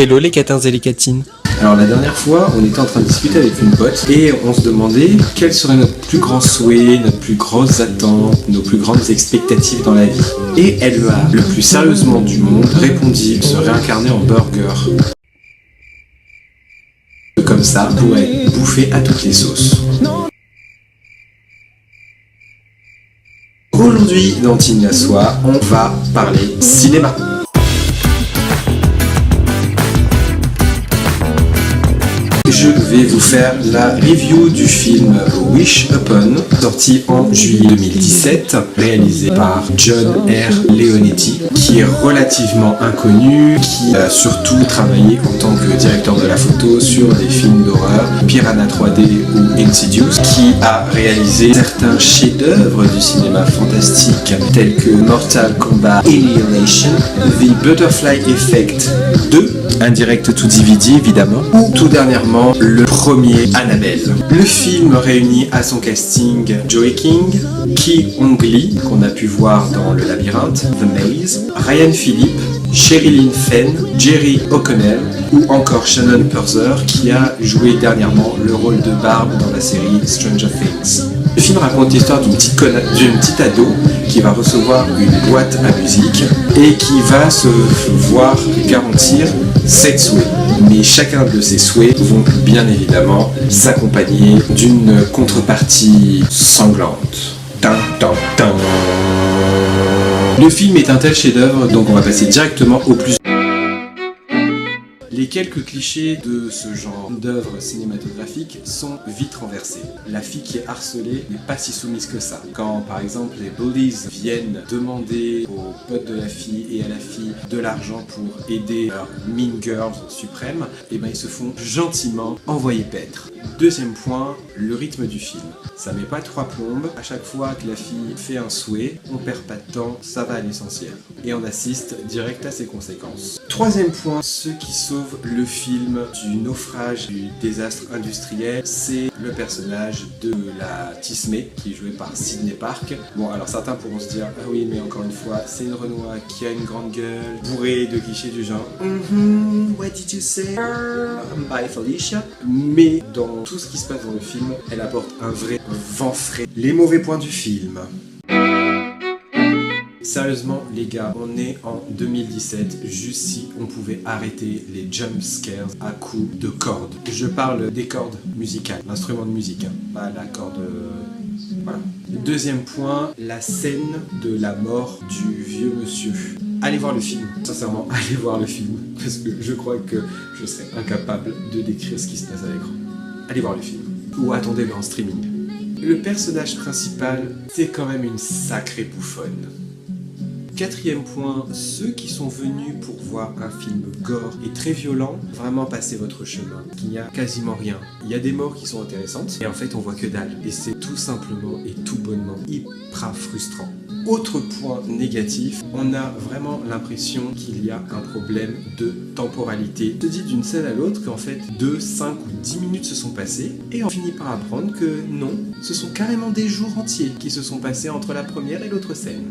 Hello les catins et les catines. Alors la dernière fois, on était en train de discuter avec une pote et on se demandait quel serait notre plus grand souhait, notre plus grosse attente, nos plus grandes expectatives dans la vie. Et elle m'a, le plus sérieusement du monde, répondu se réincarner en burger. Comme ça, pour être bouffé à toutes les sauces. Aujourd'hui, dans Tine la Soie, on va parler cinéma. Je vais vous faire la review du film Wish Upon, sorti en juillet 2017, réalisé par John R. Leonetti, qui est relativement inconnu, qui a surtout travaillé en tant que directeur de la photo sur des films d'horreur, Piranha 3D ou Insidious, qui a réalisé certains chefs-d'œuvre du cinéma fantastique, tels que Mortal Kombat Annihilation, The Butterfly Effect 2, un direct to DVD évidemment, ou tout dernièrement le premier Annabelle. Le film réunit à son casting Joey King, Ki Hong Lee, qu'on a pu voir dans Le Labyrinthe, The Maze, Ryan Phillippe, Sherilyn Fenn, Jerry O'Connell ou encore Shannon Purser qui a joué dernièrement le rôle de Barb dans la série Stranger Things. Le film raconte l'histoire d'une petite ado qui va recevoir une boîte à musique et qui va se voir garantir 7 souhaits. Mais chacun de ces souhaits vont bien évidemment s'accompagner d'une contrepartie sanglante. Le film est un tel chef-d'œuvre, donc on va passer directement au plus. Les quelques clichés de ce genre d'œuvre cinématographique sont vite renversés. La fille qui est harcelée n'est pas si soumise que ça. Quand par exemple les bullies viennent demander aux potes de la fille et à la fille de l'argent pour aider leur mean girls suprême, et ben ils se font gentiment envoyer paître. Deuxième point, le rythme du film. Ça met pas 3 plombes. À chaque fois que la fille fait un souhait, on perd pas de temps, ça va à l'essentiel. Et on assiste direct à ses conséquences. Troisième point, ce qui sauve le film du naufrage, du désastre industriel, c'est le personnage de la Tismé, qui est jouée par Sydney Park. Bon, alors certains pourront se dire, ah oui, mais encore une fois, c'est une Renoir qui a une grande gueule, bourrée de clichés du genre, what did you say? By Felicia. Mais dans tout ce qui se passe dans le film, elle apporte un vrai vent frais. Les mauvais points du film. Sérieusement les gars, on est en 2017, juste si on pouvait arrêter les jump scares à coups de cordes. Je parle des cordes musicales, l'instrument de musique, hein, pas la corde... Voilà. Deuxième point, la scène de la mort du vieux monsieur. Allez voir le film, sincèrement, allez voir le film, parce que je crois que je serais incapable de décrire ce qui se passe à l'écran. Allez voir le film, ou attendez-le en streaming. Le personnage principal, c'est quand même une sacrée bouffonne. Quatrième point, ceux qui sont venus pour voir un film gore et très violent, vraiment passez votre chemin. Il n'y a quasiment rien. Il y a des morts qui sont intéressantes, et en fait on voit que dalle. Et c'est tout simplement et tout bonnement hyper frustrant. Autre point négatif, on a vraiment l'impression qu'il y a un problème de temporalité. On se dit d'une scène à l'autre qu'en fait 2, 5 ou 10 minutes se sont passées et on finit par apprendre que non, ce sont carrément des jours entiers qui se sont passés entre la première et l'autre scène.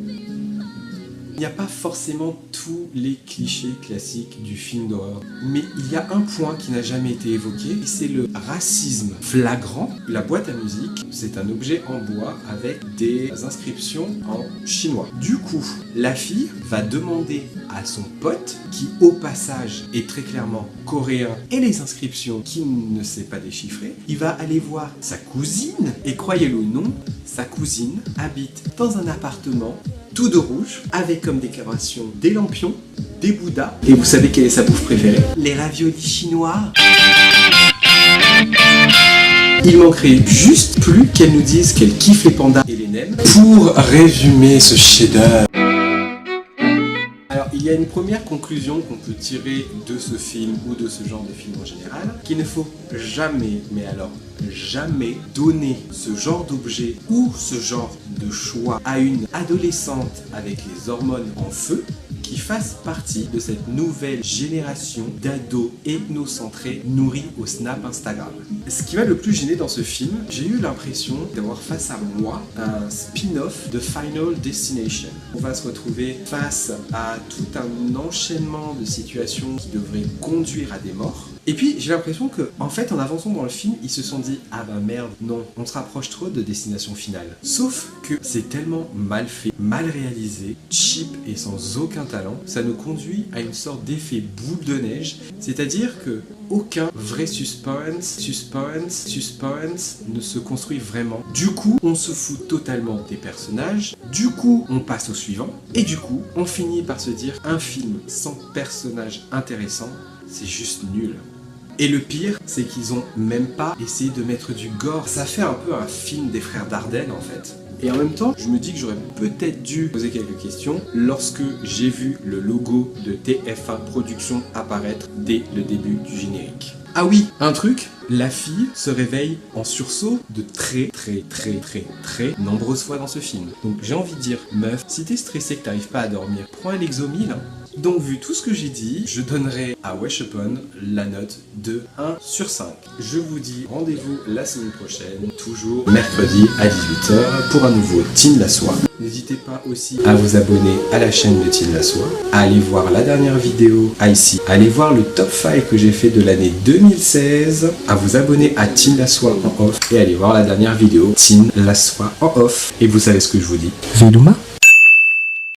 Il n'y a pas forcément tous les clichés classiques du film d'horreur, mais il y a un point qui n'a jamais été évoqué, et c'est le racisme flagrant. La boîte à musique, c'est un objet en bois avec des inscriptions en chinois. Du coup, la fille va demander à son pote, qui au passage est très clairement coréen, et les inscriptions qu'il ne sait pas déchiffrer, il va aller voir sa cousine, et croyez-le ou non, sa cousine habite dans un appartement tout de rouge, avec comme décoration des lampions, des bouddhas. Et vous savez quelle est sa bouffe préférée? Les raviolis chinois. Il manquerait juste plus qu'elle nous dise qu'elle kiffe les pandas et les nems. Pour résumer ce chef-d'œuvre. Alors, il y a une première conclusion qu'on peut tirer de ce film ou de ce genre de film en général, qu'il ne faut jamais, mais alors jamais donner ce genre d'objet ou ce genre de choix à une adolescente avec les hormones en feu qui fasse partie de cette nouvelle génération d'ados ethnocentrés nourris au Snap Instagram. Ce qui m'a le plus gêné dans ce film, j'ai eu l'impression d'avoir face à moi un spin-off de Final Destination. on va se retrouver face à tout un enchaînement de situations qui devraient conduire à des morts. Et puis j'ai l'impression que, en fait, en avançant dans le film, ils se sont dit « Ah bah merde, non, on se rapproche trop de Destination Finale ». Sauf que c'est tellement mal fait, mal réalisé, cheap et sans aucun talent, ça nous conduit à une sorte d'effet boule de neige, c'est-à-dire que aucun vrai suspense ne se construit vraiment. Du coup, on se fout totalement des personnages, du coup, on passe au suivant, et du coup, on finit par se dire un film sans personnage intéressant, c'est juste nul. Et le pire, c'est qu'ils ont même pas essayé de mettre du gore. Ça fait un peu un film des frères Dardenne en fait. Et en même temps, je me dis que j'aurais peut-être dû poser quelques questions lorsque j'ai vu le logo de TF1 Productions apparaître dès le début du générique. Ah oui, un truc, la fille se réveille en sursaut de très nombreuses fois dans ce film. Donc j'ai envie de dire, meuf, si t'es stressé que t'arrives pas à dormir, prends un Lexomil. Donc vu tout ce que j'ai dit, je donnerai à Wesh Upon la note de 1 sur 5. Je vous dis rendez-vous la semaine prochaine, toujours mercredi à 18h pour un nouveau Tin La Soie. N'hésitez pas aussi à vous abonner à la chaîne de Tin La Soie, à aller voir la dernière vidéo ici, à aller voir le top 5 que j'ai fait de l'année 2016, à vous abonner à Tin La Soie en off et à aller voir la dernière vidéo Tin La Soie en off. Et vous savez ce que je vous dis. Veluma.